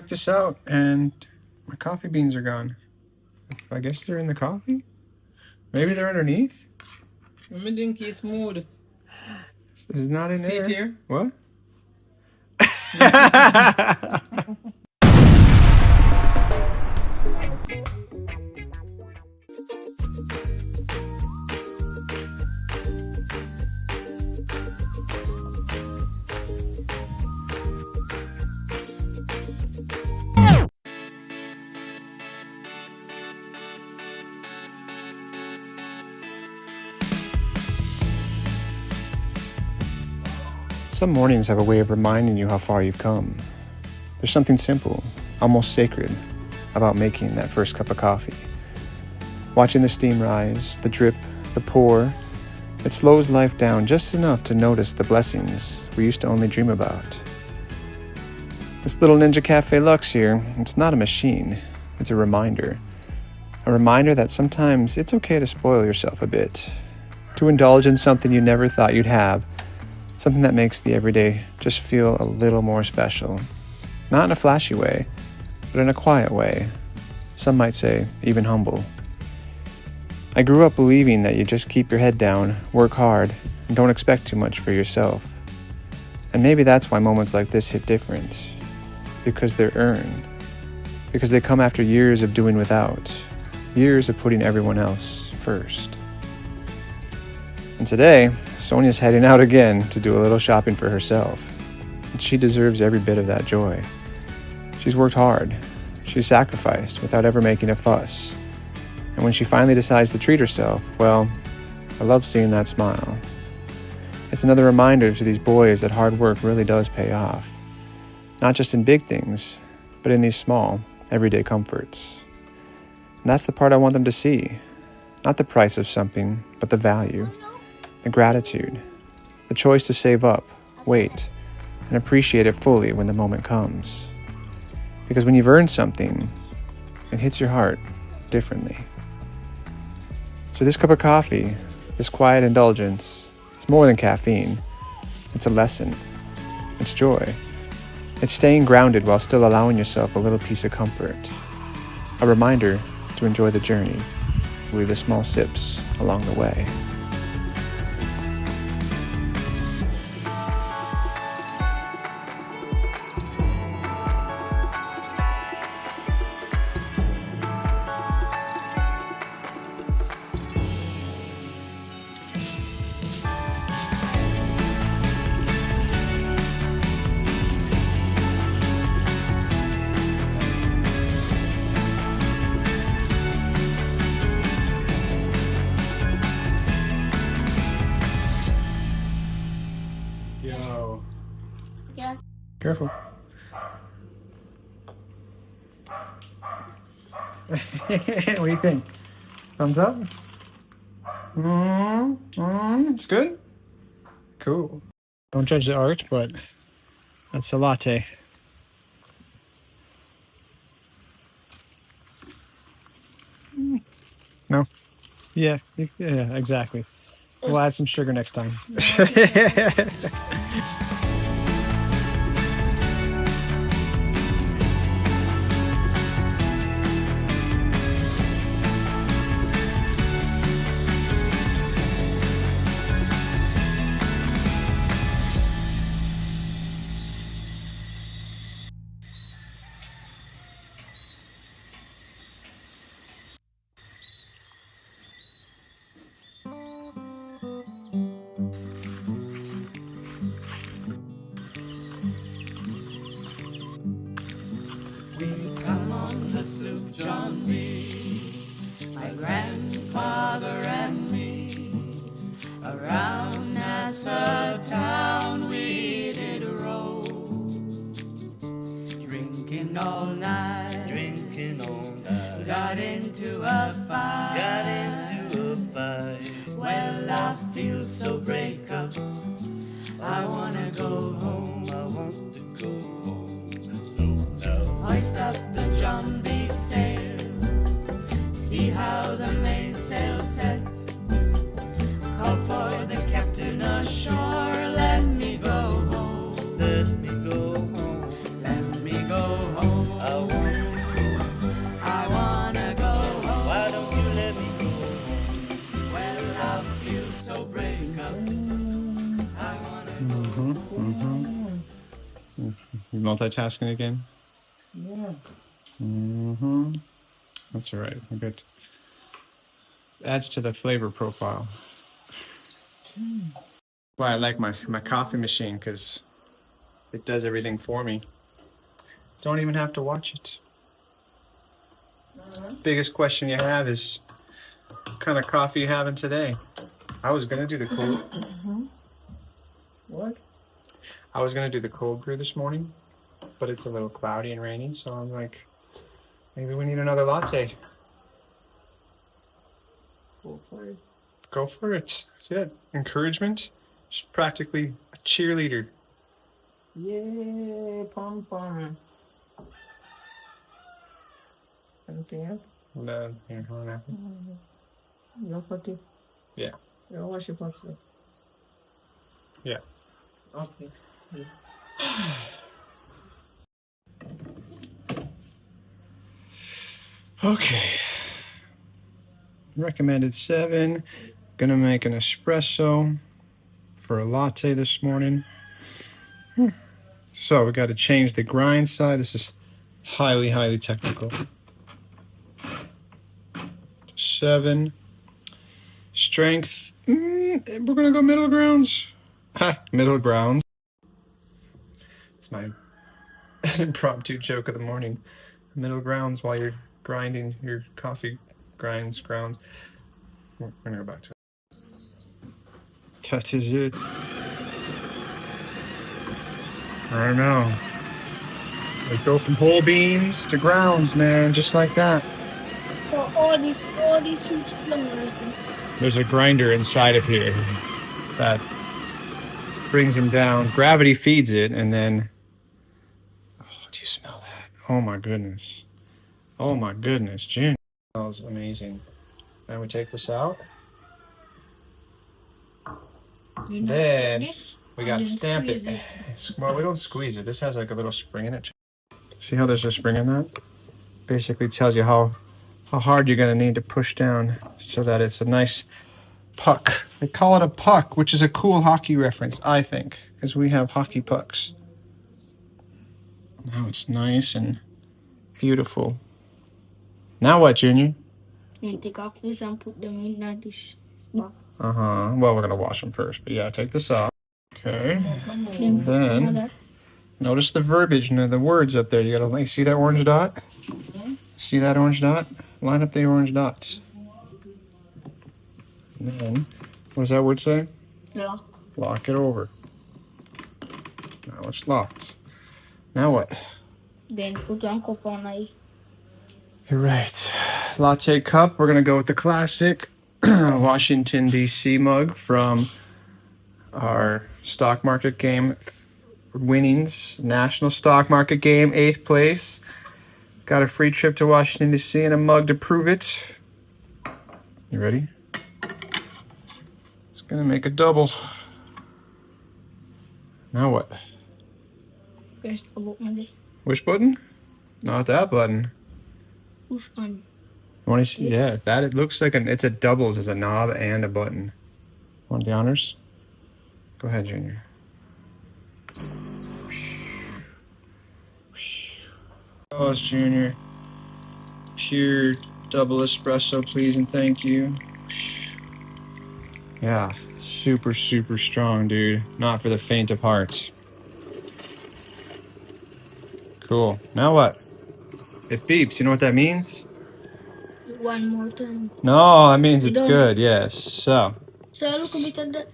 This out and my coffee beans are gone. I guess they're in the coffee? Maybe they're underneath? Let me drink it smooth. This is not in See there. it here? What? Some mornings have a way of reminding you how far you've come. There's something simple, almost sacred, about making that first cup of coffee. Watching the steam rise, the drip, the pour, it slows life down just enough to notice the blessings we used to only dream about. This little Ninja Cafe Luxe here, it's not a machine, it's a reminder. A reminder that sometimes it's okay to spoil yourself a bit, to indulge in something you never thought you'd have, something that makes the everyday just feel a little more special. Not in a flashy way, but in a quiet way. Some might say even humble. I grew up believing that you just keep your head down, work hard, and don't expect too much for yourself. And maybe that's why moments like this hit different. Because they're earned. Because they come after years of doing without. Years of putting everyone else first. And today, Sonia's heading out again to do a little shopping for herself. And she deserves every bit of that joy. She's worked hard. She's sacrificed without ever making a fuss. And when she finally decides to treat herself, well, I love seeing that smile. It's another reminder to these boys that hard work really does pay off. Not just in big things, but in these small, everyday comforts. And that's the part I want them to see. Not the price of something, but the value. The gratitude, the choice to save up, wait, and appreciate it fully when the moment comes. Because when you've earned something, it hits your heart differently. So this cup of coffee, this quiet indulgence, it's more than caffeine. It's a lesson. It's joy. It's staying grounded while still allowing yourself a little piece of comfort. A reminder to enjoy the journey, with the small sips along the way. Yo. Yes. Careful. What do you think? Thumbs up? It's good? Cool. Don't judge the art, but that's a latte. No? Yeah, exactly. We'll add some sugar next time. We come on the sloop John B, my grandfather and me. Around Nassau town we did row, drinking all night, got into a fight, Well, I feel so break up, I wanna go home, Hoist up the John B. sails, see how the mainsail set. Call for the captain ashore, let me go home, let me go home. You multitasking again? Yeah. Mm-hmm. That's all right. We're good. Adds to the flavor profile. Why I like my coffee machine, because it does everything for me. Don't even have to watch it. Biggest question you have is, what kind of coffee you having today? I was gonna do the cold. What? I was gonna do the cold brew this morning, but it's a little cloudy and rainy, so I'm like, maybe we need another latte. Go for it. Go for it. That's it. Encouragement. She's practically a cheerleader. Yay, pom pom. Anything else? No, here, hold on. No photo. Yeah. You wash your pasta. Yeah. Okay. Okay. Recommended 7. Gonna make an espresso for a latte this morning. So we got to change the grind side. This is highly, highly technical. 7. Strength. We're gonna go middle grounds. Ha! Middle grounds. It's my impromptu joke of the morning. Middle grounds while you're grinding your coffee grounds. We're gonna go back to it. That is it. I don't know. We go from whole beans to grounds, man, just like that. So all these sweet flowers. There's a grinder inside of here that brings them down. Gravity feeds it, and then... Oh, do you smell that? Oh my goodness. Oh my goodness, Jen. Smells amazing. And we take this out. Then we gotta stamp it. Well, we don't squeeze it. This has like a little spring in it. See how there's a spring in that? Basically tells you how hard you're gonna need to push down so that it's a nice puck. They call it a puck, which is a cool hockey reference, I think, because we have hockey pucks. Now it's nice and beautiful. Now what, Junior? You take off this and put them in this box. Well, we're gonna wash them first, but yeah, take this off. Okay. Then Then notice the verbiage and the words up there. You gotta like, see that orange dot? See that orange dot? Line up the orange dots. And then, what does that word say? lock. Lock it over. Now it's locked. Now what? Then put one cup on it. You're right. Latte cup. We're gonna go with the classic Washington D.C. mug from our stock market game winnings. National stock market game, 8th place. Got a free trip to Washington D.C. and a mug to prove it. You ready? It's gonna make a double. Now what? Press the button. Which button? Not that button. Push on. Want to see? Yeah, that it looks like it's a doubles as a knob and a button. Want the honors? Go ahead, Junior. Oh, it's Junior. Pure double espresso, please and thank you. Yeah, super, super strong, dude. Not for the faint of heart. Cool. Now what? It beeps. You know what that means? One more time. No, that means it's don't- good. Yes. So, So look a bit at that.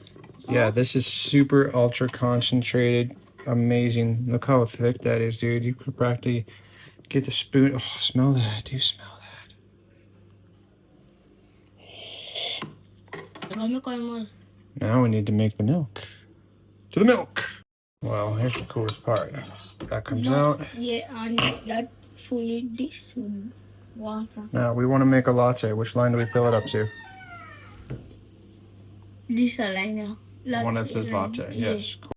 yeah, this is super ultra concentrated. Amazing. Look how thick that is, dude. You could practically get the spoon. Oh, smell that. Do you smell that? Now we need to make the milk. To the milk. Well, here's the coolest part. That comes out. Yeah, and that fully this with water. Now we want to make a latte. Which line do we fill it up to? This line. The one that says latte. Yes. Cool.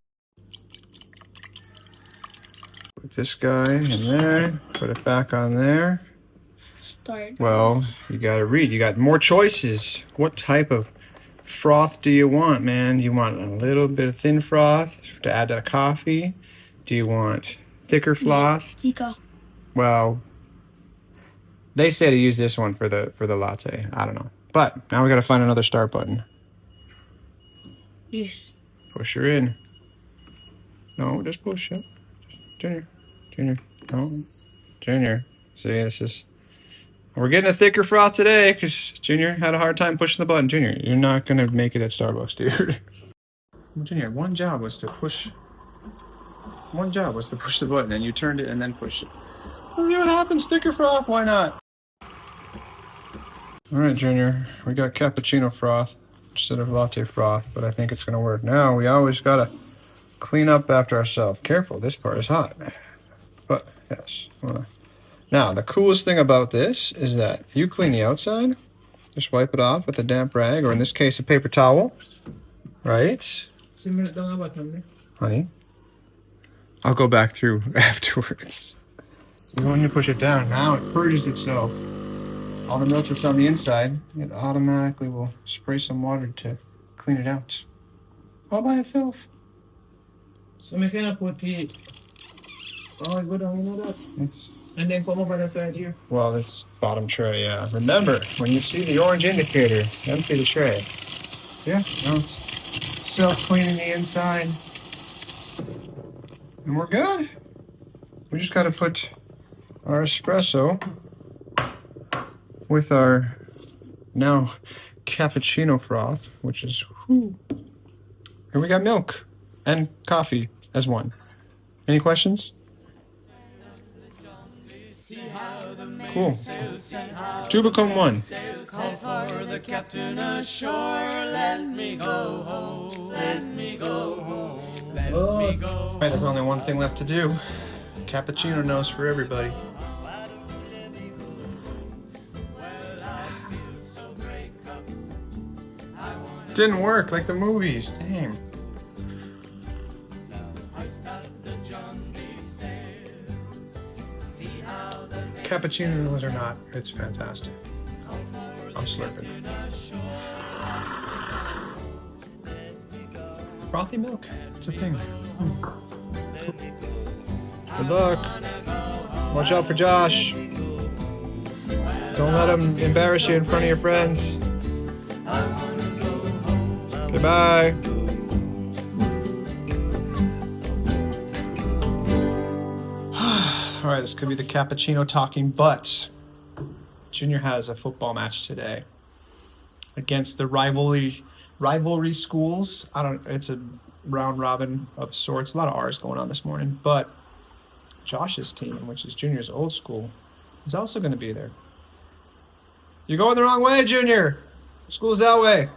Put this guy in there. Put it back on there. Start. Well, you got to read. You got more choices. What type of froth do you want, man? Do you want a little bit of thin froth to add to coffee? Do you want thicker froth. Thicker. Well, they say to use this one for the latte. I don't know. But now we got to find another start button. Yes. Push her in. No, just push it. Junior. No. Junior. See, this is... We're getting a thicker froth today because Junior had a hard time pushing the button. Junior, you're not going to make it at Starbucks, dude. Junior, one job was to push the button, and you turned it and then pushed it. Let's see what happens. Thicker froth, why not? All right, Junior, we got cappuccino froth instead of latte froth, but I think it's going to work. Now, we always got to clean up after ourselves. Careful, this part is hot. But, yes. Now, the coolest thing about this is that you clean the outside, just wipe it off with a damp rag, or in this case, a paper towel, right? Honey, I'll go back through afterwards. So when you push it down, now it purges itself. All the milk that's on the inside, it automatically will spray some water to clean it out. All by itself. So I can put it. Oh, go down, you know that. It's, And then come over the side here. well, it's bottom tray, yeah. Remember, when you see the orange indicator, empty the tray. Yeah, now it's self-cleaning the inside. And we're good. We just got to put our espresso with our now cappuccino froth, which is whoo. And we got milk and coffee as one. Any questions? Cool. Two become one. Call for the captain ashore. Let me go home. Let me go home. Let me go. All right, there's only one thing left to do. Cappuccino nose for everybody. Didn't work like the movies. Dang. Cappuccino noodles or not, it's fantastic. I'm slurping. Frothy milk, it's a thing. Good luck. Watch out for Josh. Don't let him embarrass you in front of your friends. Okay, bye. All right, this could be the cappuccino talking, but Junior has a football match today against the rivalry schools. It's a round robin of sorts. A lot of R's going on this morning, but Josh's team, which is Junior's old school, is also going to be there. You're going the wrong way, Junior. School's that way.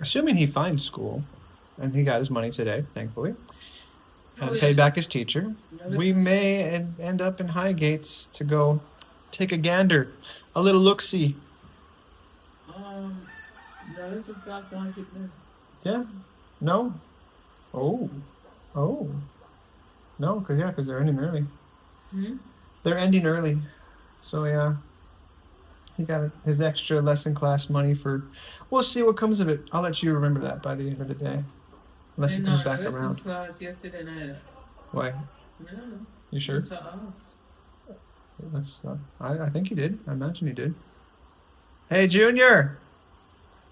Assuming he finds school, and he got his money today, thankfully. And paid back his teacher. We may end up in Highgates to go take a gander, a little look-see. No, this is the last one. Yeah? No? Oh. No, because they're ending early. Hmm? They're ending early. So, yeah. He got his extra lesson class money for... We'll see what comes of it. I'll let you remember that by the end of the day. Unless he comes back around. Yesterday night. Why? No. You sure? I think he did. I imagine he did. Hey, Junior!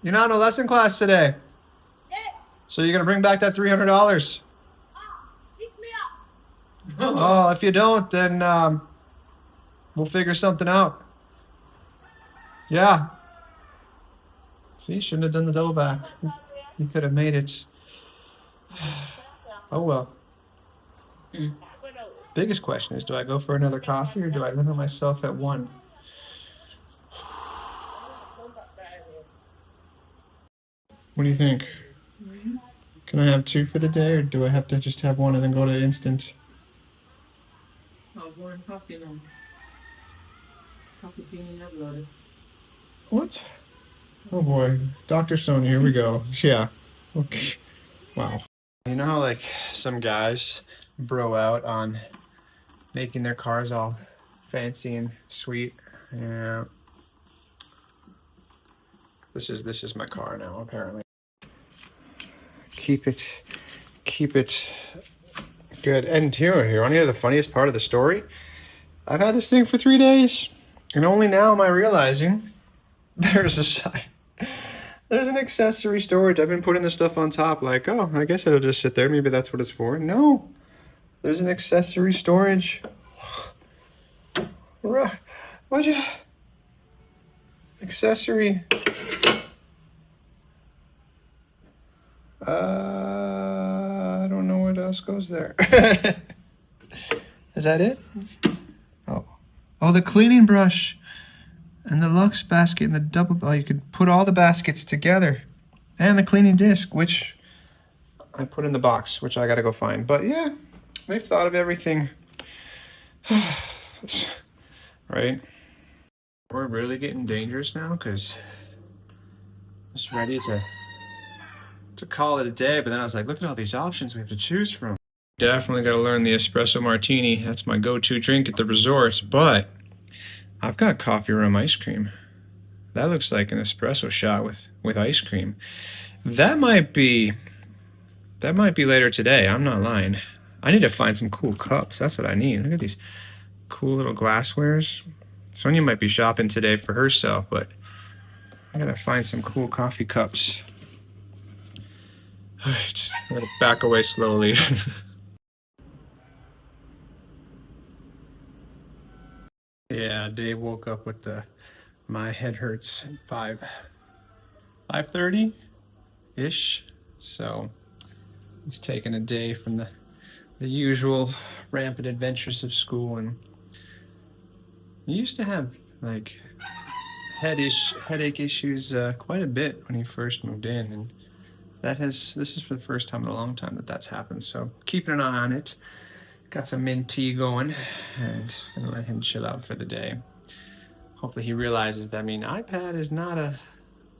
You're not in a lesson class today. Yeah. So you're going to bring back that $300. Pick me up. Oh, if you don't, then we'll figure something out. Yeah. See, shouldn't have done the double back. You could have made it. Oh well. Biggest question is, do I go for another coffee or do I limit myself at one? What do you think? Can I have two for the day, or do I have to just have one and then go to instant? I'll go and coffee now. Coffee in your blood. What? Oh boy. Dr. Sonia, here we go. Yeah. Okay. Wow. You know how like some guys bro out on making their cars all fancy and sweet? Yeah. This is my car now, apparently. Keep it Good. And here, want to hear the funniest part of the story? I've had this thing for 3 days, and only now am I realizing there's a side. There's an accessory storage. I've been putting this stuff on top like, oh, I guess it'll just sit there. Maybe that's what it's for. No. There's an accessory storage. What'd you... Accessory... I don't know what else goes there. Is that it? Oh, the cleaning brush and the Lux basket and the double. Oh, you could put all the baskets together, and the cleaning disc, which I put in the box, which I gotta go find. But yeah, they've thought of everything. Right? We're really getting dangerous now because just ready to call it a day, but then I was like, look at all these options we have to choose from. Definitely got to learn the espresso martini. That's my go-to drink at the resort, but I've got coffee rum ice cream. That looks like an espresso shot with ice cream. That might be later today. I'm not lying. I need to find some cool cups. That's what I need. Look at these cool little glasswares. Sonia might be shopping today for herself, but I gotta find some cool coffee cups. All right, I'm gonna back away slowly. Yeah, Dave woke up with my head hurts 5:30-ish. So he's taking a day from the usual rampant adventures of school, and he used to have like headache issues quite a bit when he first moved in, and this is for the first time in a long time that's happened. So keeping an eye on it. Got some mint tea going, and gonna let him chill out for the day. Hopefully he realizes that, iPad is not a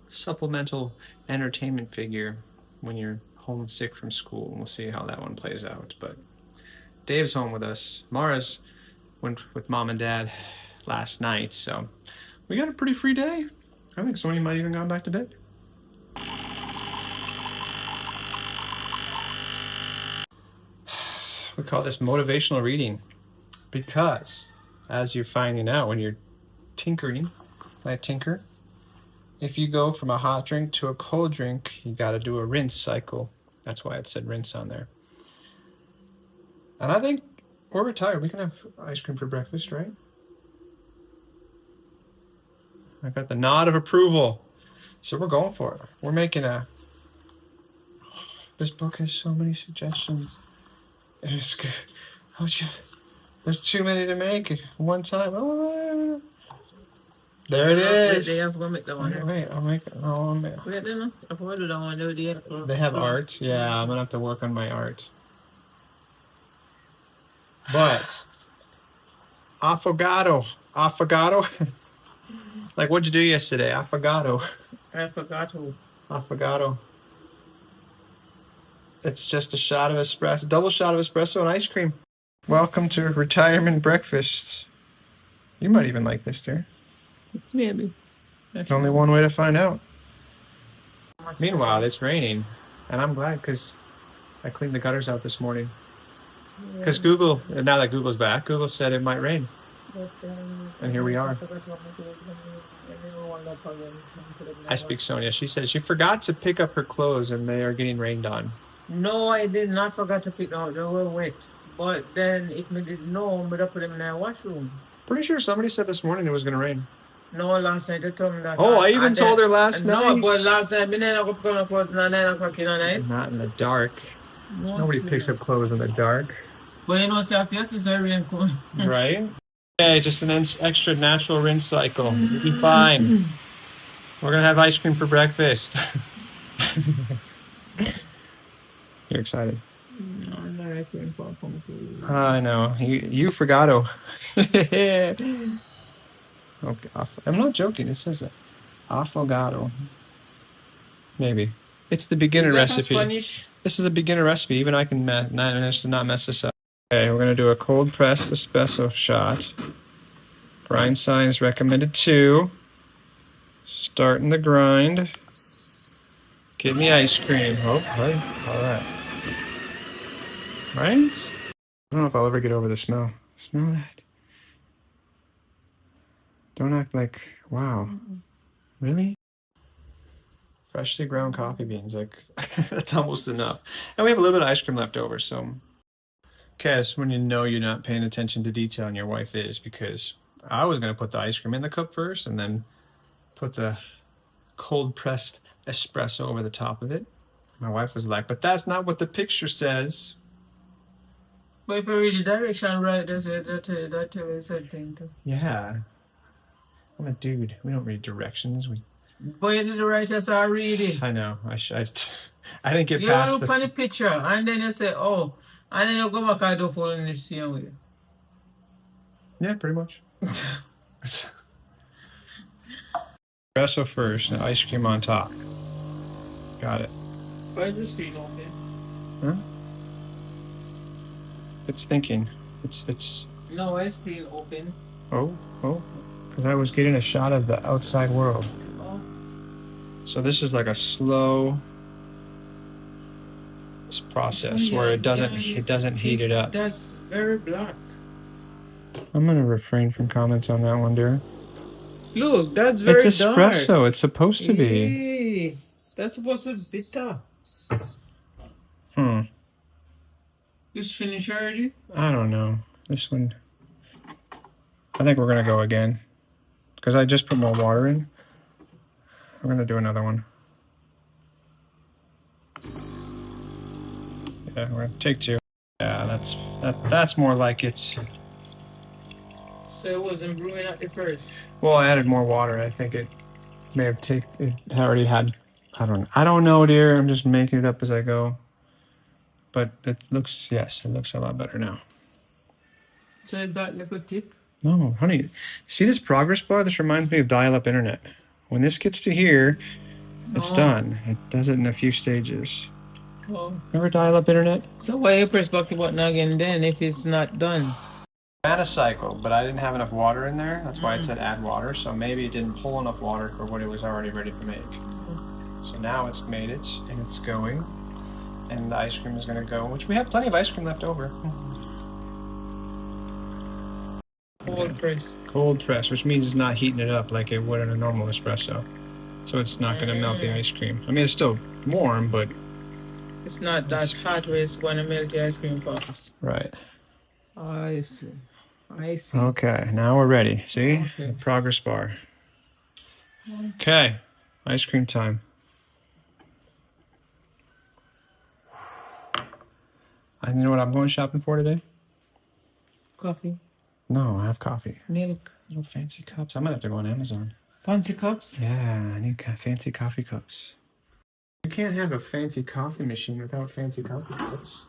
supplemental entertainment figure when you're homesick from school. We'll see how that one plays out. But Dave's home with us. Mara's went with mom and dad last night, so we got a pretty free day. I think Sonia might even gone back to bed. We call this motivational reading because, as you're finding out when you're tinkering, I tinker, if you go from a hot drink to a cold drink, you got to do a rinse cycle. That's why it said rinse on there. And I think we're retired. We can have ice cream for breakfast, right? I got the nod of approval. So we're going for it. We're making this book has so many suggestions. It's good. There's too many to make at one time. Oh, there it is. They have to make the one. Wait, I'll make it. Oh, Wait, they have art. Yeah, I'm gonna have to work on my art. But Affogato. Like, what'd you do yesterday? Affogato. Affogato. It's just a shot of espresso, double shot of espresso and ice cream. Welcome to retirement breakfasts. You might even like this, dear. Maybe. There's only one way to find out. Meanwhile, it's raining, and I'm glad because I cleaned the gutters out this morning. Because Google, now that Google's back, Google said it might rain. And here we are. I speak Sonia. She said she forgot to pick up her clothes and they are getting rained on. No, I did not forget to pick them out. They were wet. But then, if I didn't know, I would have put them in the washroom. Pretty sure somebody said this morning it was going to rain. No, last night they told me that. Oh, I even told her last night. No, but last night, I didn't go pick up clothes at 9 o'clock in the night. Not in the dark. Nobody picks up clothes in the dark. But you know, yes, it's very rain cool. Right? Okay, just an extra natural rinse cycle. You'll be fine. We're going to have ice cream for breakfast. You're excited? No, I'm not ice cream for pumpkin. I know. You forgot. Okay, I'm not joking. It says affogato. Maybe. It's the beginner recipe. Spanish? This is a beginner recipe. Even I can manage to not mess this up. Okay, we're going to do a cold pressed espresso shot. Grind size recommended 2. Starting the grind. Give me ice cream. Oh, hey. All right. Right? I don't know if I'll ever get over the smell. Smell that. Don't act like, wow. Really? Freshly ground coffee beans, like, that's almost enough. And we have a little bit of ice cream left over, so. Okay, that's when you know you're not paying attention to detail and your wife is, because I was gonna put the ice cream in the cup first and then put the cold pressed espresso over the top of it. My wife was like, but that's not what the picture says. But if you read the direction right, that tell you something too. Yeah. I'm a dude. We don't read directions. But you did the right as I read it. I know. I didn't get You past look on the picture and then you say, oh, and then you go back and do following the same way. Yeah, pretty much. Espresso first and ice cream on top. Got it. Why is the screen open? Huh? It's thinking. It's. No, why is screen open? Oh. Because I was getting a shot of the outside world. Oh. So this is like a slow process where it doesn't heat it up. That's very black. I'm gonna refrain from comments on that one, dear. Look, that's very dark. It's espresso. It's supposed to be. Hey, that's supposed to be bitter. Just finish already? I don't know. This one. I think we're gonna go again. Because I just put more water in. I'm gonna do another one. Yeah, we're gonna take two. Yeah, that's more like it's. So it wasn't brewing at the first. Well, I added more water. I think it may have it already had. I don't know, dear. I'm just making it up as I go. But it looks a lot better now. So is that like a tip? No, honey. See this progress bar? This reminds me of dial-up internet. When this gets to here, it's done. It does it in a few stages. Oh. Remember dial-up internet? So why you press back the button again then if it's not done? I had a cycle, but I didn't have enough water in there. That's why it said add water. So maybe it didn't pull enough water for what it was already ready to make. So now it's made it, and it's going. And the ice cream is going to go, which we have plenty of ice cream left over. Cold press. Cold press, which means it's not heating it up like it would in a normal espresso. So it's not going to melt the ice cream. I mean, it's still warm, but... It's not that hot where it's going to melt the ice cream fast. Right. I see. Okay, now we're ready. See? Okay. The progress bar. Okay, ice cream time. And you know what I'm going shopping for today? Coffee. No, I have coffee. Milk. No fancy cups. I might have to go on Amazon. Fancy cups? Yeah, I need fancy coffee cups. You can't have a fancy coffee machine without fancy coffee cups.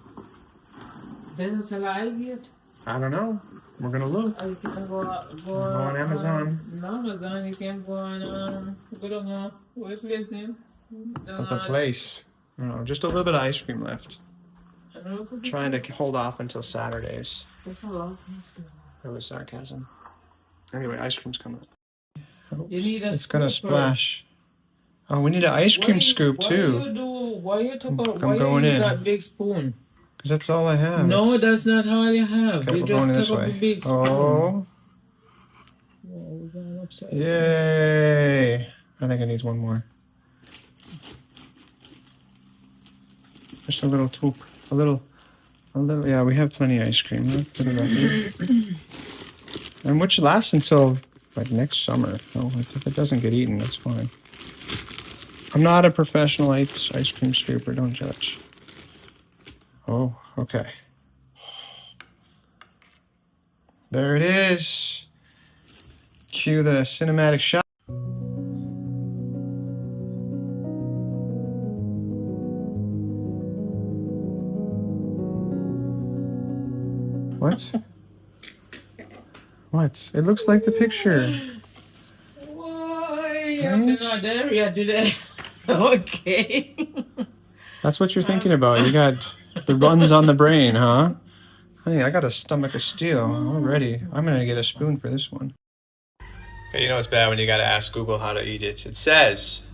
There's a lot yet. I don't know. We're gonna look. You can go on Amazon. No, Amazon. You can go on. Go down. What place name? But the place. I don't know. Just a little bit of ice cream left. Trying to hold off until Saturdays. That's a lot. That was sarcasm. Anyway, ice cream's coming. You need a It's gonna scoop, splash. Oh, we need an ice cream scoop too. Why you talk about? I'm Why going you in. use that big spoon? Because that's all I have. No, that's not all you have. Okay, You we're just going this took up way. a big spoon. Oh. We're going upside. Yay. I think it needs one more. Just a little swoop. A little. Yeah, we have plenty of ice cream. Put it up here. And which lasts until like next summer. So if it doesn't get eaten, that's fine. I'm not a professional ice cream scooper. Don't judge. Oh, okay. There it is. Cue the cinematic shot. What? What? It looks like the picture. Why? I'm not there yet today. Okay. That's what you're thinking about. You got the runs on the brain, huh? Hey, I got a stomach of steel already. I'm gonna get a spoon for this one. Okay, you know it's bad when you gotta ask Google how to eat it. It says,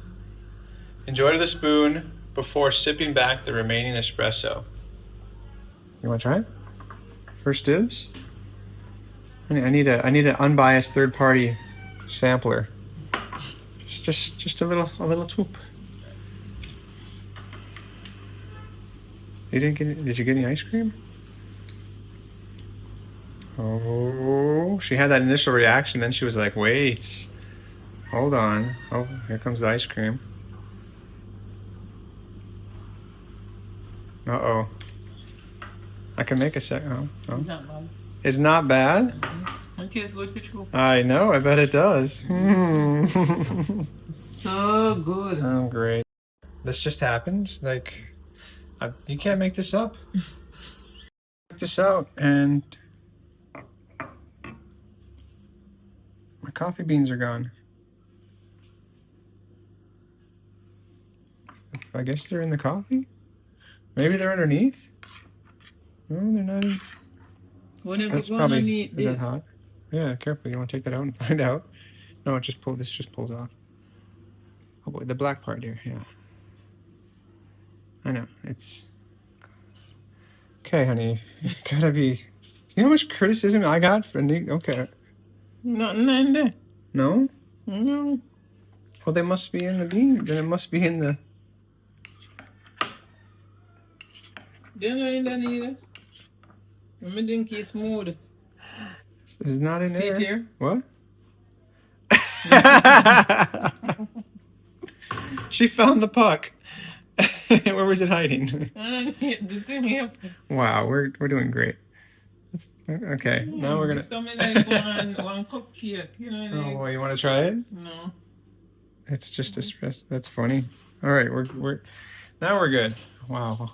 enjoy with a spoon before sipping back the remaining espresso. You wanna try it? First dibs? I need an unbiased third party sampler. Just a little swoop. Did you get any ice cream? Oh, she had that initial reaction, then she was like, wait, hold on. Oh, here comes the ice cream. Uh-oh. I can make a second. Oh. It's not bad. It's not bad? It tastes good for you. I know, I bet it does. So good. Oh, great. This just happened. Like, you can't make this up. Check this out, and my coffee beans are gone. I guess they're in the coffee? Maybe they're underneath? No, they're not in. That's probably, is that hot? Yeah, careful. You want to take that out and find out? No, this just pulls off. Oh boy, the black part here, yeah. I know, it's... Okay, honey, you gotta be... You know how much criticism I got for okay. Nothing in there. No? No. Well, they must be in the bean. Then it must be in the... They're not in there neither. My drink is smooth. It's not in there. See it here? What? She found the puck. Where was it hiding? The thing here. Wow, we're doing great. Okay, now we're gonna. It's coming like one cupcake, you know. Oh, well, you want to try it? No. It's just a stress. That's funny. All right, now we're good. Wow.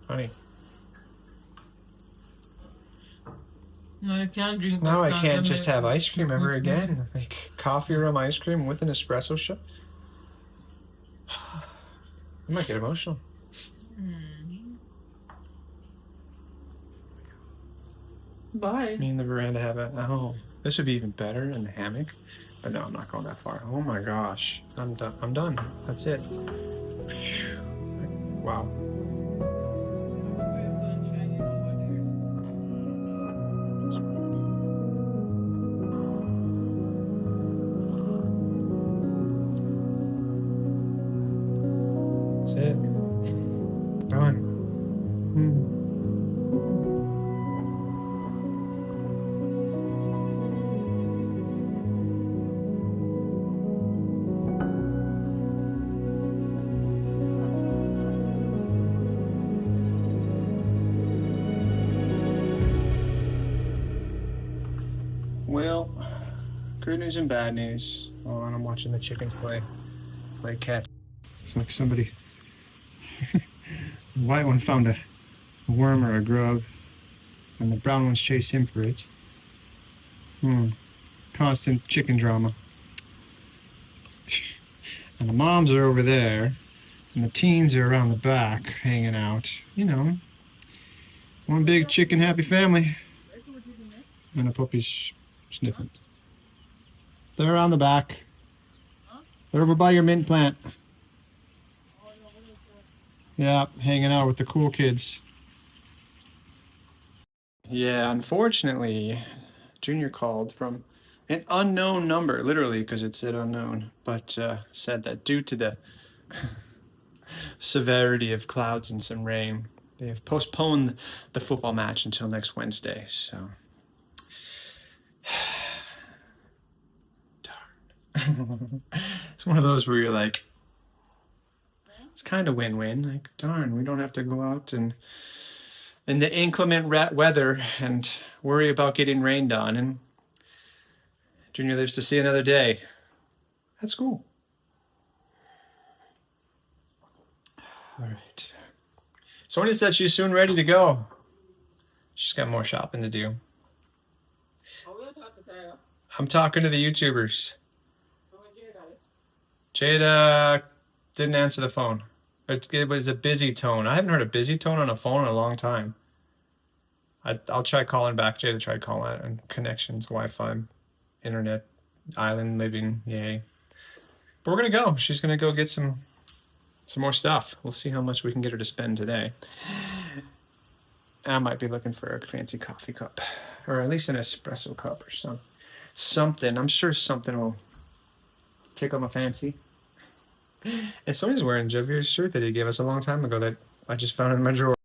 Honey. No, I can't drink. Now I can't just have ice cream ever again. Like coffee rum ice cream with an espresso shot. I might get emotional. Bye. Me and the veranda have it. Oh, this would be even better in the hammock. But no, I'm not going that far. Oh my gosh, I'm done. I'm done. That's it. Wow. That's it. Done. Well, good news and bad news. Oh, and I'm watching the chickens play catch. It's like somebody, the white one found a worm or a grub, and the brown ones chase him for it. Constant chicken drama. And the moms are over there, and the teens are around the back hanging out. You know, one big chicken happy family. And the puppy's sniffing. They're on the back. They're over by your mint plant. Yeah, hanging out with the cool kids. Yeah, unfortunately, Junior called from an unknown number, literally, because it said unknown, but said that due to the severity of clouds and some rain, they have postponed the football match until next Wednesday, so... Darn. It's one of those where you're like, it's kind of win-win. Like, darn, we don't have to go out and in the inclement weather and worry about getting rained on. And Junior lives to see another day. That's cool. All right. Sonia said she's soon ready to go. She's got more shopping to do. I'm talking to the YouTubers. Jada didn't answer the phone. It was a busy tone. I haven't heard a busy tone on a phone in a long time. I'll try calling back. Jada tried calling, and connections, Wi-Fi, internet, island living, yay. But we're gonna go. She's gonna go get some some more stuff. We'll see how much we can get her to spend today. I might be looking for a fancy coffee cup, or at least an espresso cup or something. I'm sure something will tickle my fancy. And Sonia's wearing Javier's shirt that he gave us a long time ago that I just found in my drawer.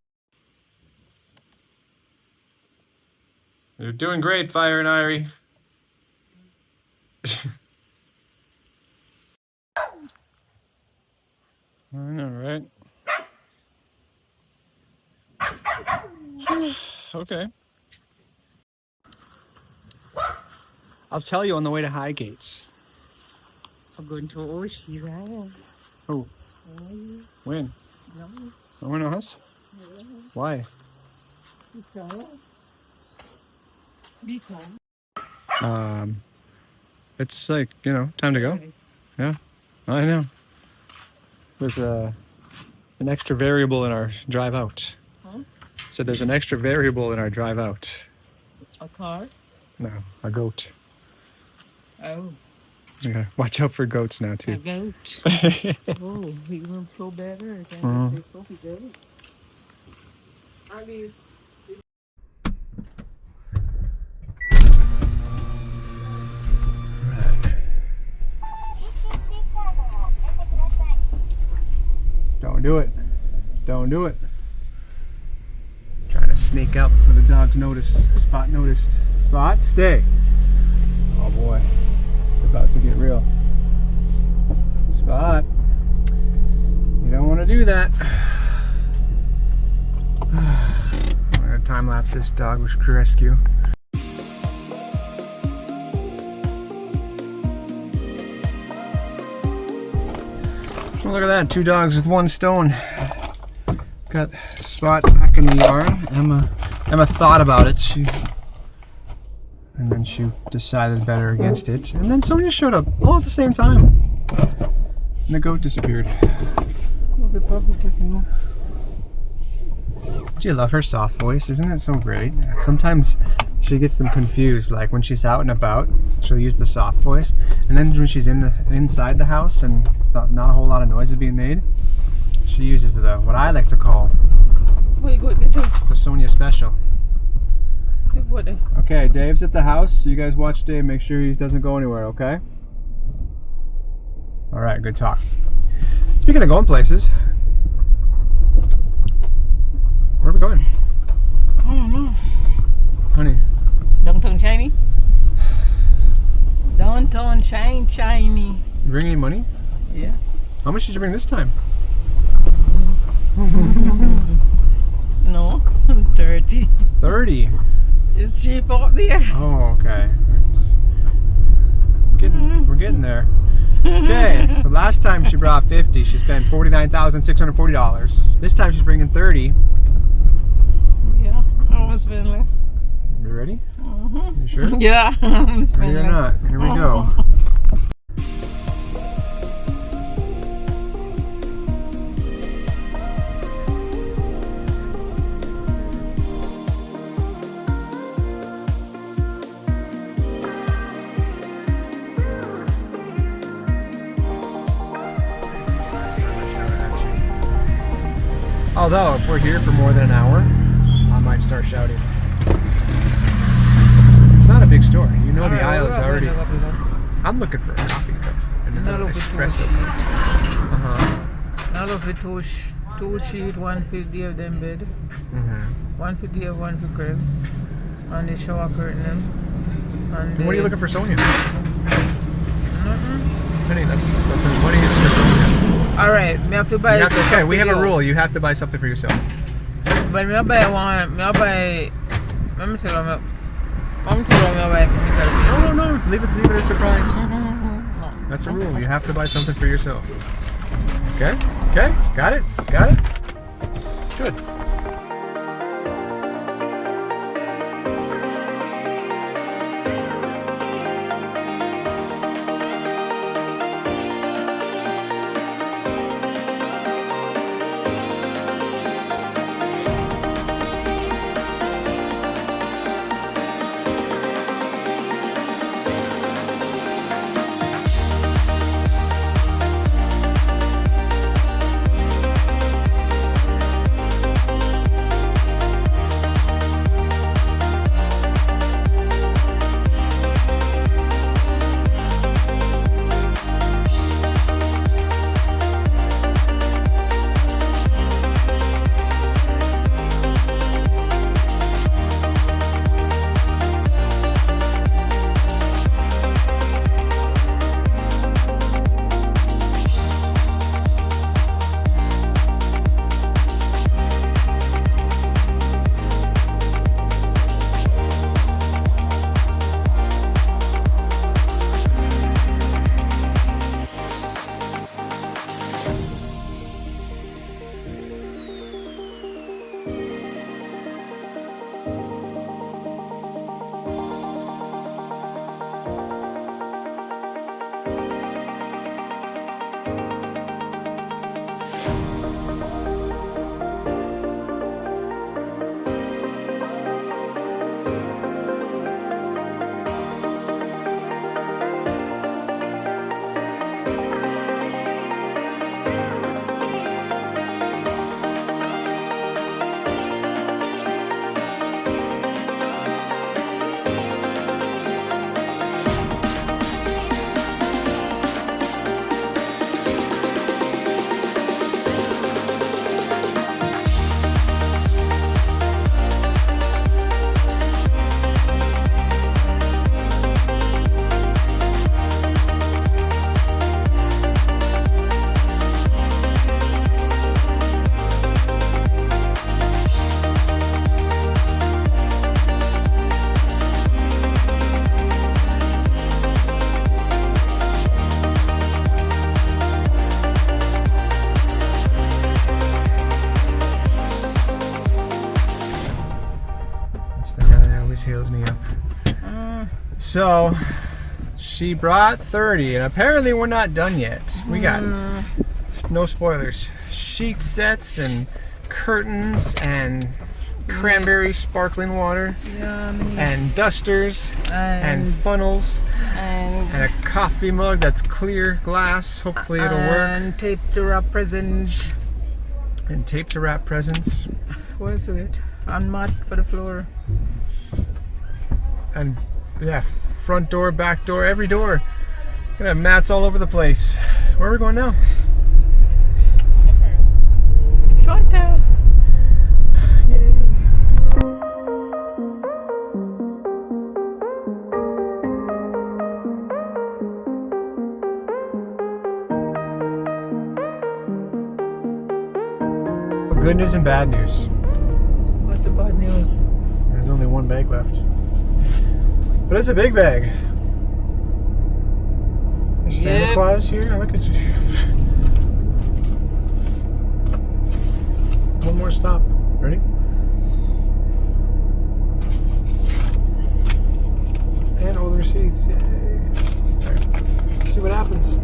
You're doing great, Fire and Irie. I know, right? Okay. I'll tell you on the way to Highgates. I'm going to Oshi, right? Oh. When? No one else? Why? It's like, you know, time to go. Yeah, I know. There's an extra variable in our drive out. Huh? So there's an extra variable in our drive out. A car? No, a goat. Oh. Okay, watch out for goats now A too. goat. Oh, he went so better. Mhm. Are these? Don't do it. Don't do it. Trying to sneak out before the dog's noticed. Spot noticed. Spot, stay. Oh boy. It's about to get real. Spot. You don't want to do that. I'm going to time lapse this dog with rescue. Oh, look at that, 2 dogs with 1 stone. Got Spot back in the yard. Emma thought about it. And then she decided better against it. And then Sonia showed up all at the same time. And the goat disappeared. It's not the puppy taking off. Do you love her soft voice? Isn't it so great? Sometimes she gets them confused. Like when she's out and about, she'll use the soft voice. And then when she's inside the house and not a whole lot of noise is being made, she uses what I like to call What you going to do? the Sonia special. What? Okay, Dave's at the house. You guys watch Dave. Make sure he doesn't go anywhere, okay? All right, good talk. Speaking of going places, where are we going? I don't know. Honey. Downtown shiny? Downtown shiny. You bring any money? Yeah. How much did you bring this time? No, 30. 30. It's cheap up there. Oh, okay. We're getting there. Okay, so last time she brought 50, she spent $49,640. This time she's bringing 30. Yeah, I almost spend less. You ready? You sure? Yeah, I'm spending Ready or not? Here we go. Although, if we're here for more than an hour, I might start shouting. It's not a big store. You know the aisle is already... I'm looking for a coffee cup and an espresso cup. Now look for two sheet, 150 of them bed. 150 of one for crib. And the shower curtain them. And What are you looking for, Sonia? Nothing. Honey, that's as money as for Sonia. Alright, me have to buy Okay, we have a rule. You have to buy something for yourself. But me buy one, let me tell you, I'm telling you buy for myself. No. Leave it a surprise. That's a rule. You have to buy something for yourself. Okay? Okay? Got it? Good. So she brought 30, and apparently we're not done yet. We got no spoilers. Sheet sets and curtains and cranberry sparkling water and dusters and funnels and a coffee mug that's clear glass. Hopefully it'll work. And tape to wrap presents. And tape to wrap presents. What else we get? And mat for the floor. And yeah, front door, back door, every door. Gonna have mats all over the place. Where are we going now? Shorter. Good news and bad news. What's the bad news? There's only one bag left. But it's a big bag. There's Santa Claus here. Look at you. One more stop. Ready? And all the receipts. Yay. Alright. Let's see what happens.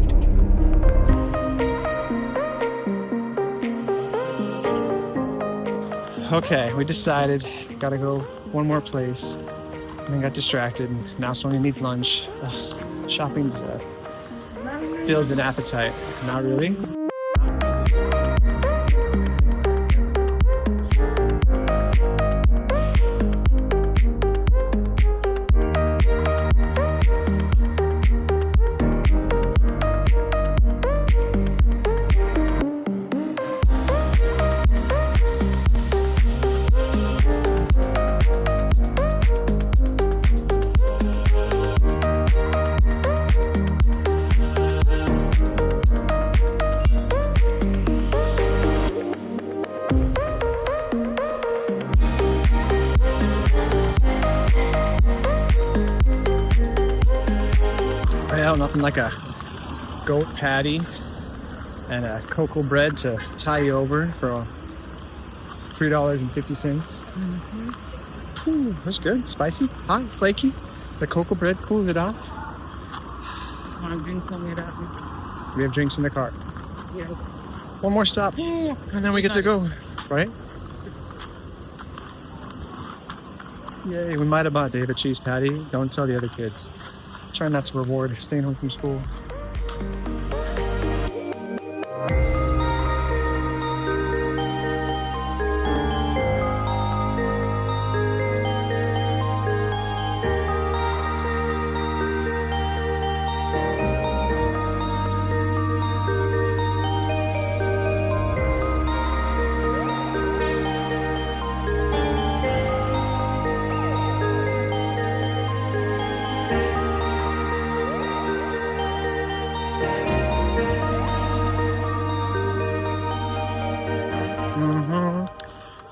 Okay, we decided. Gotta go one more place. And then got distracted. Now Sonia needs lunch. Ugh, shopping's builds an appetite. Not really. Nothing like a goat patty and a cocoa bread to tie you over for $3.50. Ooh, that's good. Spicy, hot, flaky. The cocoa bread cools it off. I want to drink some of that. We have drinks in the car. Yeah. One more stop, and then we get to go, right? Yay, we might have bought Dave a cheese patty. Don't tell the other kids. Try not to reward staying home from school.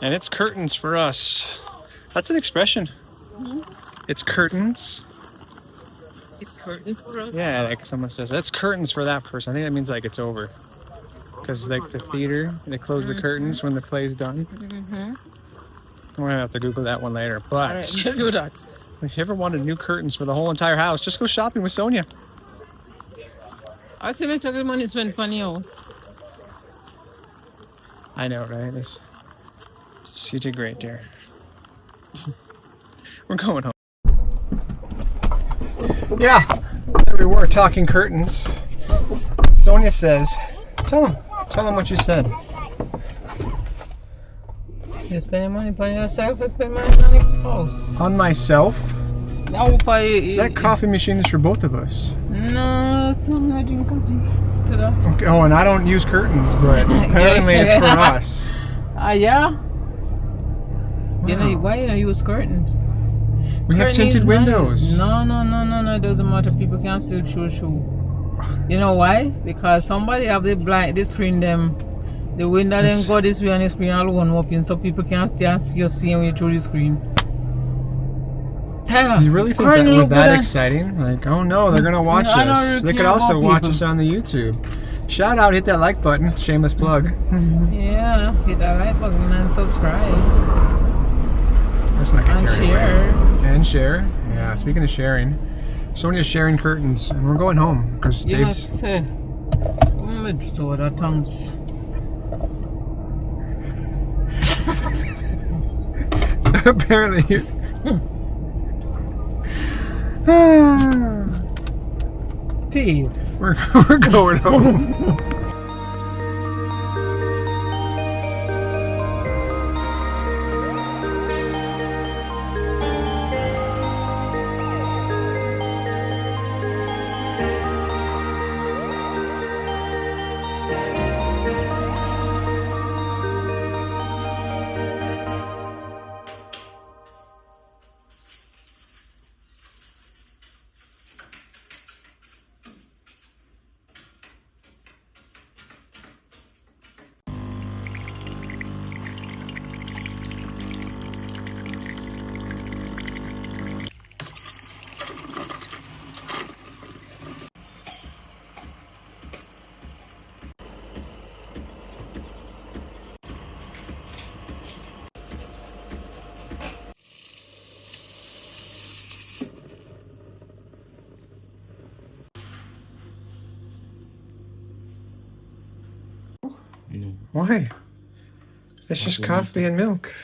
And it's curtains for us. That's an expression. It's curtains. It's curtains for us? Yeah, like someone says, that's curtains for that person. I think that means like it's over. Because like the theater, they close the curtains when the play's done. We're gonna have to Google that one later. But All right, do that. if you ever wanted new curtains for the whole entire house, just go shopping with Sonia. I see me talking money spent on you. I know, right? You did great, dear. We're going home. Yeah, there we were talking curtains. Sonia says, tell them what you said. You spending money on yourself or spend money on the house? On myself? No, for you. That coffee machine is for both of us. No, so I'm not drinking coffee to that. Okay. Oh, and I don't use curtains, but apparently it's for us. Yeah? Wow. You know, why you don't use curtains? We have tinted windows. No, it doesn't matter. People can still show. You know why? Because somebody have the blind, they screen them. The window then go this way and the screen alone open so people can still see you seeing when you through the screen. Tyler, you really think that was that exciting? Like, oh no, they're gonna watch us. They could also watch us on the YouTube. Shout out, hit that like button. Shameless plug. Yeah, hit that like button and subscribe. That's not gonna And carry share. away. And share. Yeah, speaking of sharing, Sonia's sharing curtains, and we're going home because Yes, Dave's. just order tongues. Apparently. Dave. we're going home. Why? It's just coffee and milk.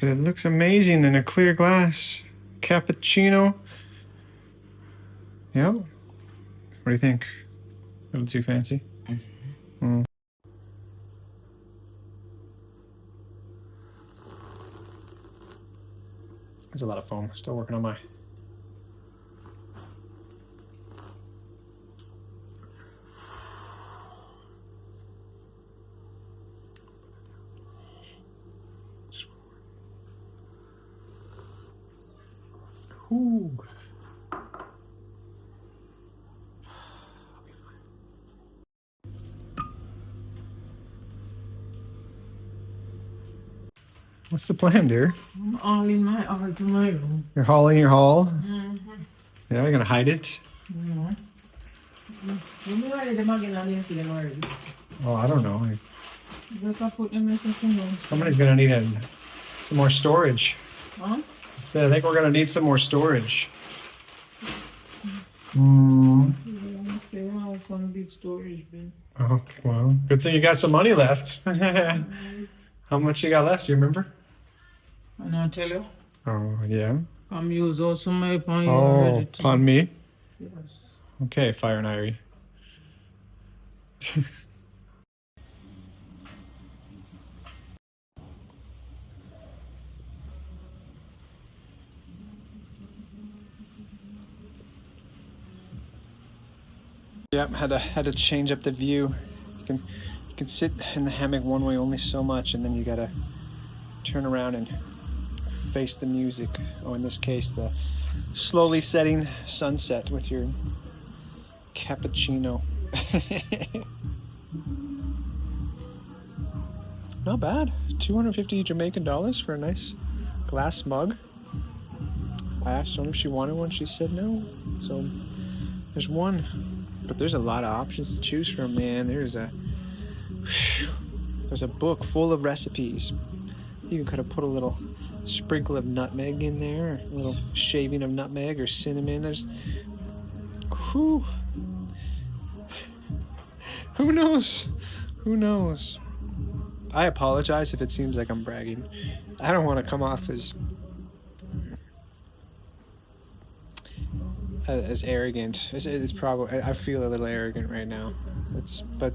And it looks amazing in a clear glass. Cappuccino. Yep. What do you think? A little too fancy? Mm. There's a lot of foam. Still working on my... Ooh. What's the plan, dear? I'm all in my all to my room. You're hauling your haul? Mm-hmm. Yeah, you're gonna hide it? Yeah. You know why the magazine and see them already? Oh, I don't know. Just I put them in something. Somebody's gonna need some more storage. Huh? So I think we're gonna need some more storage. Mm. Yeah, I have some big storage bin. Oh, well, good thing you got some money left. How much you got left, do you remember? And I'll tell you, Oh, yeah. I'm use also my upon you Oh, already. upon me? Yes. Okay, Fire and Irie. Yep, had to change up the view. You can sit in the hammock one way only so much, and then you gotta turn around and face the music. Oh, in this case, the slowly setting sunset with your cappuccino. Not bad. 250 Jamaican dollars for a nice glass mug. I asked Sonia if she wanted one. She said no. So there's one. But there's a lot of options to choose from, man. There's a book full of recipes. You could have put a little sprinkle of nutmeg in there, a little shaving of nutmeg or cinnamon. There's, whew. Who knows? Who knows? I apologize if it seems like I'm bragging. I don't want to come off as arrogant. It's probably, I feel a little arrogant right now. But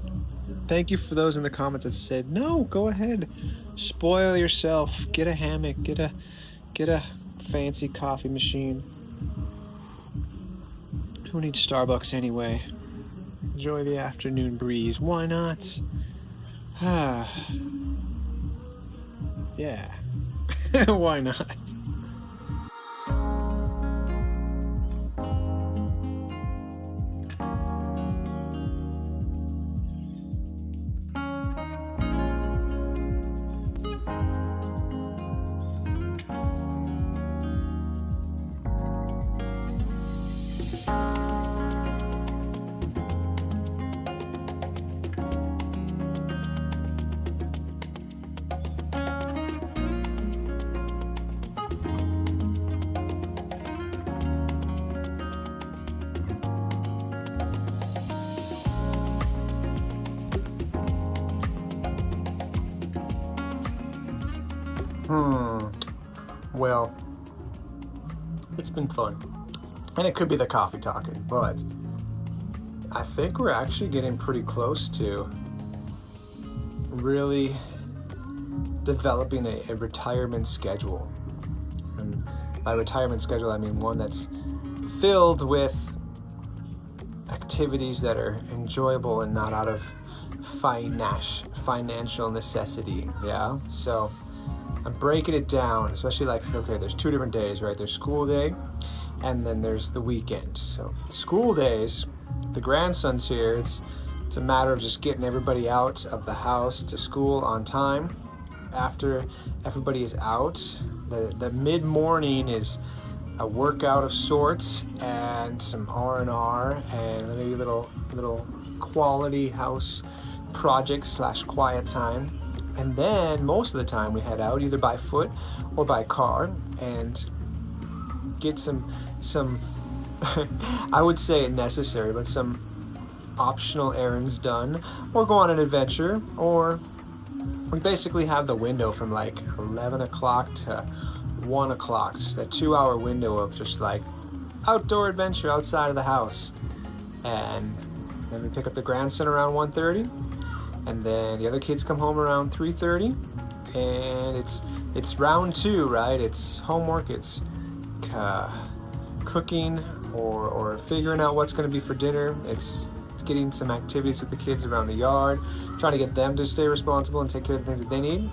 thank you for those in the comments that said, no, go ahead, spoil yourself, get a hammock, get a fancy coffee machine. Who needs Starbucks anyway? Enjoy the afternoon breeze. Why not? Yeah. Why not? Well, it's been fun. And it could be the coffee talking, but I think we're actually getting pretty close to really developing a retirement schedule. And by retirement schedule, I mean one that's filled with activities that are enjoyable and not out of financial necessity. Yeah, so I'm breaking it down, especially like, okay, there's 2 different days, right? There's school day and then there's the weekend. So school days, the grandson's here, it's a matter of just getting everybody out of the house to school on time. After everybody is out, the mid-morning is a workout of sorts and some R&R and maybe a little quality house project / quiet time. And then most of the time we head out either by foot or by car and get some I would say necessary, but some optional errands done, or go on an adventure, or we basically have the window from like 11 o'clock to 1 o'clock, just that 2-hour window of just like outdoor adventure outside of the house. And then we pick up the grandson around 1:30, and then the other kids come home around 3:30, and it's round 2, right? It's homework, it's cooking or figuring out what's going to be for dinner. It's getting some activities with the kids around the yard, trying to get them to stay responsible and take care of the things that they need.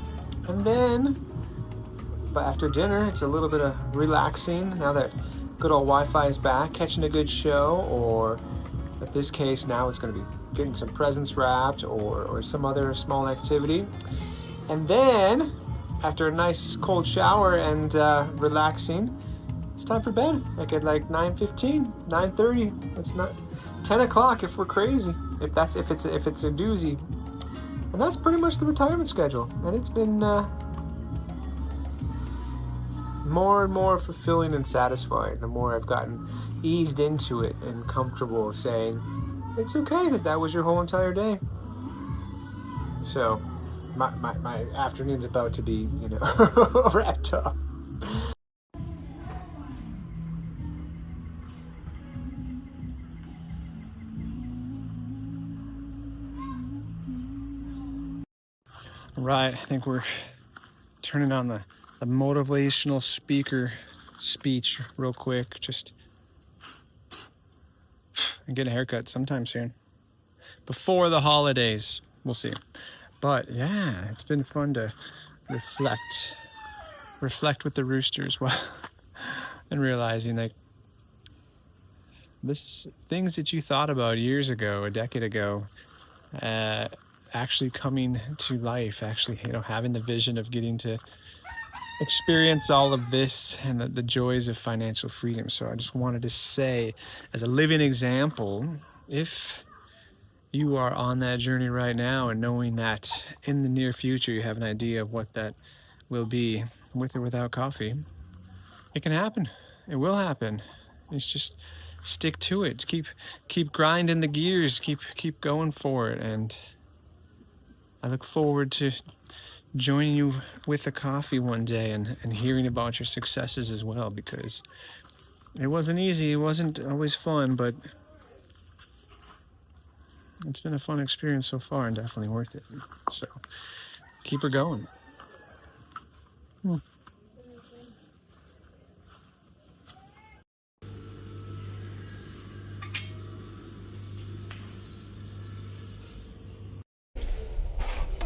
And then, but after dinner, it's a little bit of relaxing. Now that good old Wi-Fi is back, catching a good show, or in this case, now it's going to be getting some presents wrapped or some other small activity. And then, after a nice cold shower and relaxing, it's time for bed, like at like 9:15, 9:30. It's not 10 o'clock if we're crazy, if it's a doozy. And that's pretty much the retirement schedule. And it's been more and more fulfilling and satisfying the more I've gotten eased into it and comfortable saying it's okay that was your whole entire day. So my afternoon's about to be, wrapped up. Right, I think we're turning on the motivational speaker speech real quick, just and get a haircut sometime soon. Before the holidays, we'll see. But yeah, it's been fun to reflect with the roosters while and realizing like this things that you thought about years ago, a decade ago, actually coming to life, actually, having the vision of getting to experience all of this and the joys of financial freedom. So I just wanted to say, as a living example, if you are on that journey right now and knowing that in the near future you have an idea of what that will be, with or without coffee, it can happen. It will happen. It's just stick to it. Keep grinding the gears. Keep going for it. And I look forward to joining you with a coffee one day and hearing about your successes as well, because it wasn't easy. It wasn't always fun, but it's been a fun experience so far and definitely worth it. So keep her going.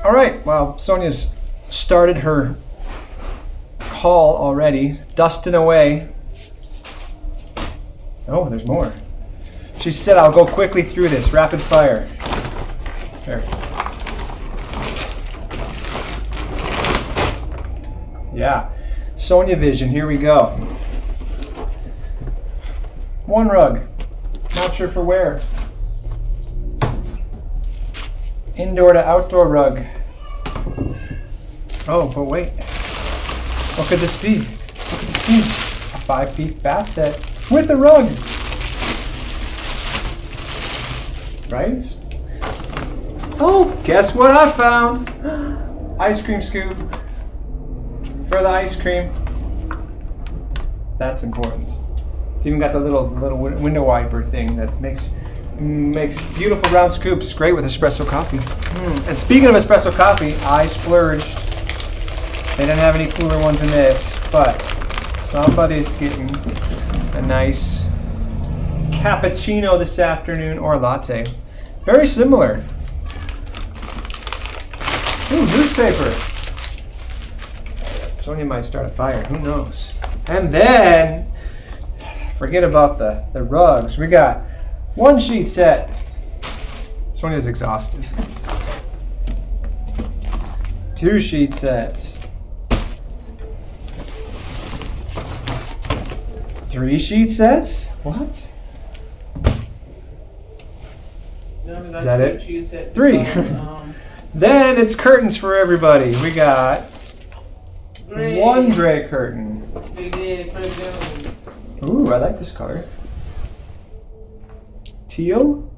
All right, well, Sonia's started her call already, dusting away. Oh, there's more. She said, I'll go quickly through this, rapid fire. There. Yeah, Sonia vision, here we go. One rug, not sure for where. Indoor to outdoor rug. Oh, but wait. What could this be? What could this be? A 5-piece bath set with a rug. Right? Oh, guess what I found? Ice cream scoop. for the ice cream. That's important. It's even got the little window wiper thing that makes beautiful round scoops. Great with espresso coffee. And speaking of espresso coffee, I splurged. They didn't have any cooler ones in this, but somebody's getting a nice cappuccino this afternoon, or latte. Very similar. Ooh, newspaper. Sonia might start a fire, who knows? And then, forget about the rugs. We got 1 sheet set. Sonia's exhausted. 2 sheet sets. 3 sheet sets? What? Is that it? 3. Then it's curtains for everybody. We got Gray. 1 gray curtain. Ooh, I like this color. Teal?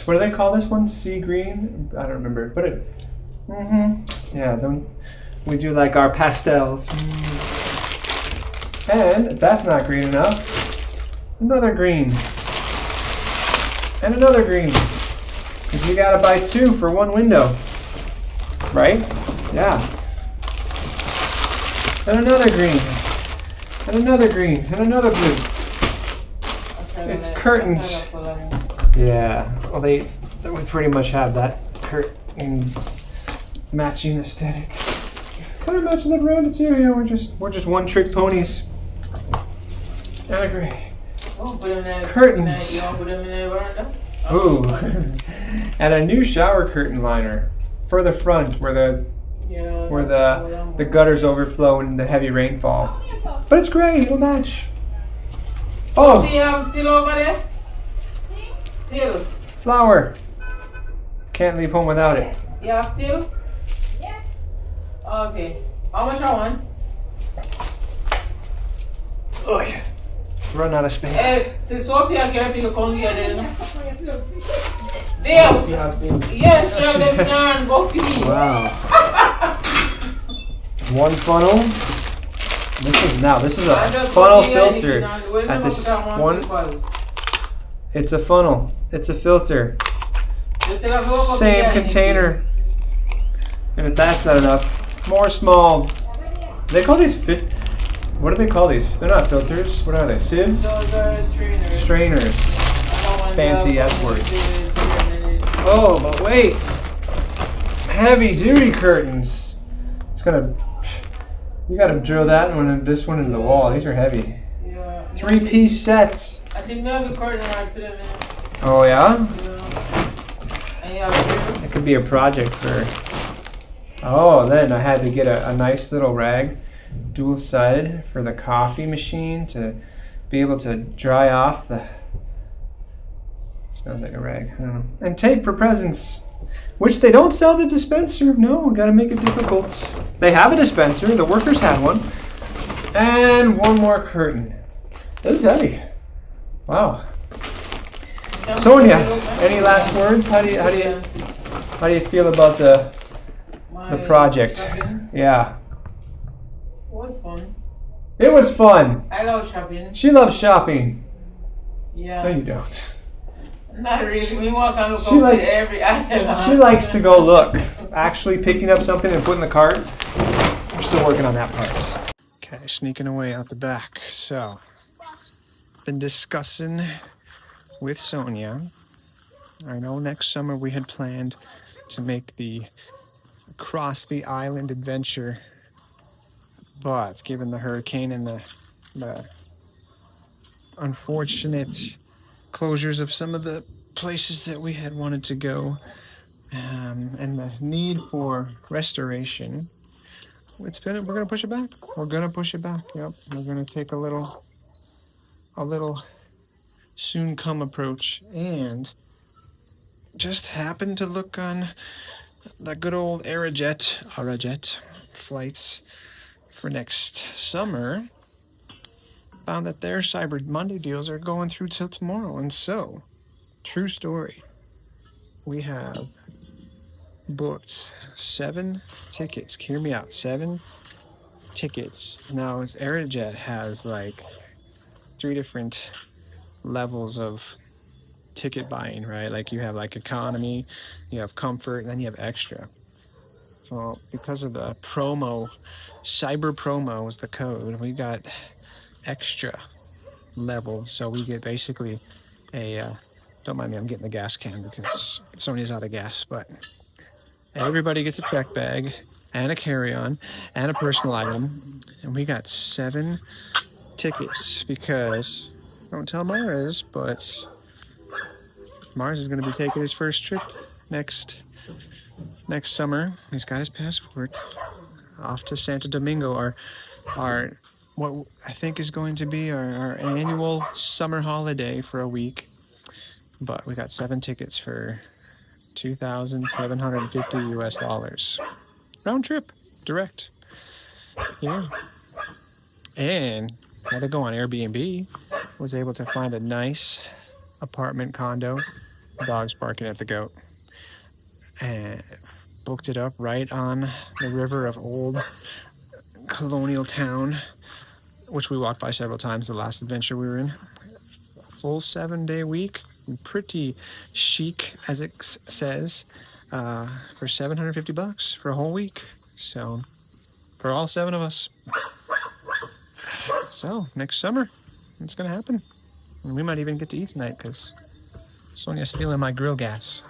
What do they call this one? Sea green? I don't remember. But it. Yeah, we do like our pastels. And if that's not green enough, another green. And another green. Because you gotta buy 2 for 1 window. Right? Yeah. And another green. And another green. And another blue. It's curtains. Yeah. Well, we pretty much have that curtain matching aesthetic. Kind of matching the veranda too. You know, we're just one-trick ponies. And a gray. Curtains. Ooh. And a new shower curtain liner for the front where the gutters overflow in the heavy rainfall. But it's great, it'll match. Oh! Pill over there? Pill. Flower. Can't leave home without it. You have pill? Yeah. Okay. How much I want? Oh yeah. Run out of space. C'est Sophia qui a pill con here then. There. Yes, shove them down, go feed. Wow. 1 funnel. This is a funnel filter. At this one, it's a funnel. It's a filter. Same container. And if that's not enough, more small. They call these what do they call these? They're not filters. What are they? Sieves? Those are strainers. Strainers. Fancy S words. Oh, but wait. Heavy duty curtains. It's gonna. You gotta drill that one and this one into the wall. These are heavy. Yeah. 3-piece sets. I think we have a curtain right for them. Oh yeah? Yeah. It could be a project for. Oh, then I had to get a nice little rag, dual-sided, for the coffee machine to be able to dry off the. It smells like a rag. I don't know. And tape for presents, which they don't sell the dispenser. No, we gotta make it difficult. They have a dispenser. The workers had one. And 1 more curtain. This is heavy. Wow. Sonia, any last words? How do you feel about the project? Shopping. Yeah. It was fun. It was fun. I love shopping. She loves shopping. Yeah. No, you don't. Not really. We walk and look She over likes- every aisle. She likes to go look. Actually picking up something and putting in the cart. We're still working on that part. Okay, sneaking away out the back. So, been discussing with Sonia. I know next summer we had planned to make the cross the island adventure, but given the hurricane and the unfortunate closures of some of the places that we had wanted to go, and the need for restoration, we're gonna push it back. We're gonna push it back. Yep, we're gonna take a little soon come approach, and just happened to look on the good old Arajet flights for next summer. Found that their Cyber Monday deals are going through till tomorrow, and so, true story, we have booked 7 tickets. Hear me out. 7 tickets. Now, Aerojet has like 3 different levels of ticket buying, right? Like you have like economy, you have comfort, and then you have extra. So because of the promo, cyber promo is the code, we got extra levels. So we get basically a, don't mind me, I'm getting the gas can because Sonia's out of gas, but everybody gets a check bag and a carry-on and a personal item. And we got 7 tickets because, don't tell Mars, but Mars is going to be taking his first trip next summer. He's got his passport off to Santo Domingo, our what I think is going to be our annual summer holiday for a week. But we got 7 tickets for $2,750 US. Round trip, direct. Yeah. And had to go on Airbnb. Was able to find a nice apartment condo. Dogs barking at the goat. And booked it up right on the river of old colonial town, which we walked by several times the last adventure we were in. A full 7-day week. Pretty chic, as it says, for $750 for a whole week. So, for all 7 of us. So, next summer, it's going to happen. And we might even get to eat tonight because Sonia's stealing my grill gas.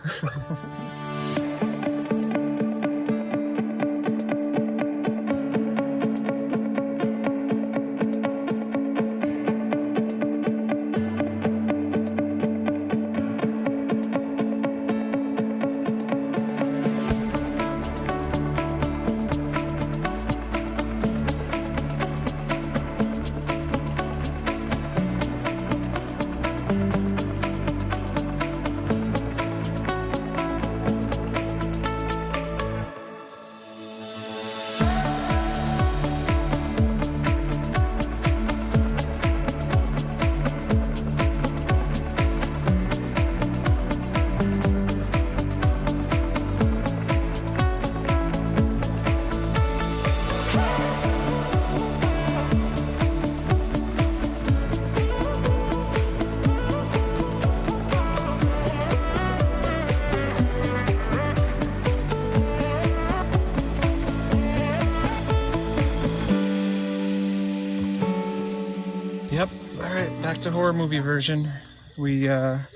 Yep. All right, back to horror movie version. We got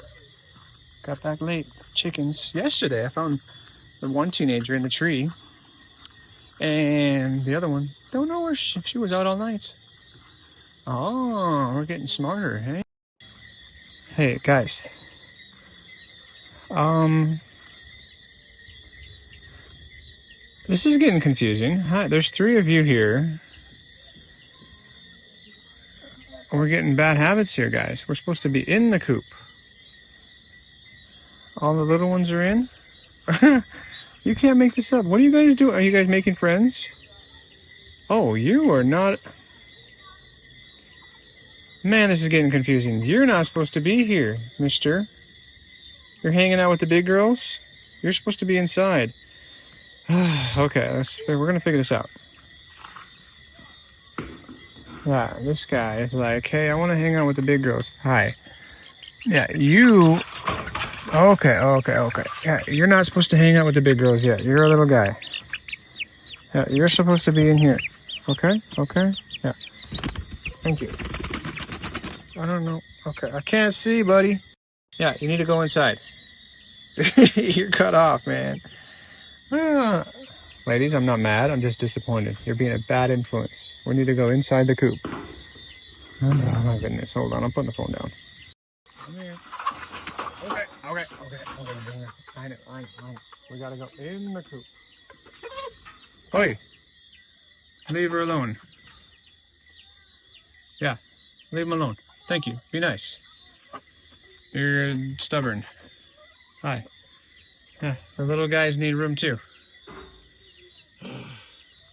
back late. Chickens. Yesterday, I found the one teenager in the tree, and the other one, don't know where she was out all night. Oh, we're getting smarter, hey? Hey, guys. This is getting confusing. Hi, there's 3 of you here. We're getting bad habits here, guys. We're supposed to be in the coop. All the little ones are in? You can't make this up. What are you guys doing? Are you guys making friends? Oh, you are not... Man, this is getting confusing. You're not supposed to be here, mister. You're hanging out with the big girls? You're supposed to be inside. Okay, we're going to figure this out. Yeah, this guy is like, hey, I want to hang out with the big girls. Hi. Yeah, you... Okay. Yeah, you're not supposed to hang out with the big girls yet. You're a little guy. Yeah, you're supposed to be in here. Okay? Yeah. Thank you. I don't know. Okay, I can't see, buddy. Yeah, you need to go inside. You're cut off, man. Ladies, I'm not mad. I'm just disappointed. You're being a bad influence. We need to go inside the coop. Oh, my goodness. Hold on. I'm putting the phone down. Come here. Okay. I know. We gotta go in the coop. Oi. Leave her alone. Yeah. Leave him alone. Thank you. Be nice. You're stubborn. Hi. Yeah. The little guys need room too.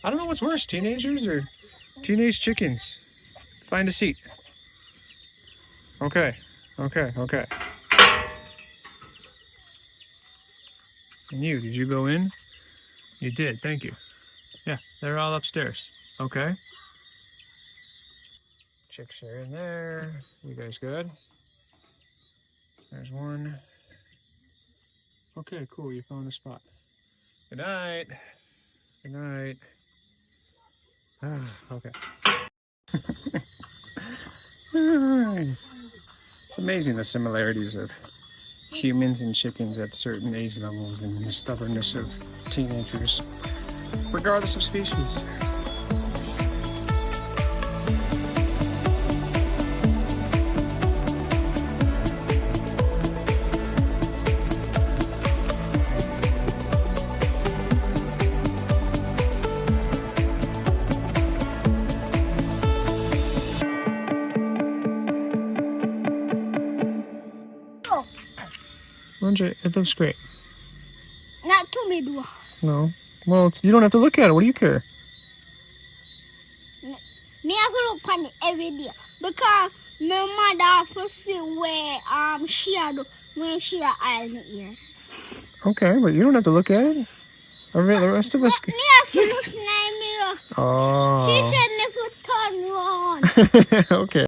I don't know what's worse, teenagers or teenage chickens. Find a seat. Okay. And you, did you go in? You did, thank you. Yeah, they're all upstairs. Okay. Chicks are in there. You guys good? There's one. Okay, cool. You found the spot. Good night. Good night. Okay. It's amazing the similarities of humans and chickens at certain age levels and the stubbornness of teenagers, regardless of species. Andre, it looks great. Not to me, do. No. Well, you don't have to look at it. What do you care? Me have to look on it every day because my mother have to see where she do when she eye me here. Okay, but you don't have to look at it. The rest of us. Me have to look in the mirror. Oh. She said me to turn around. Okay.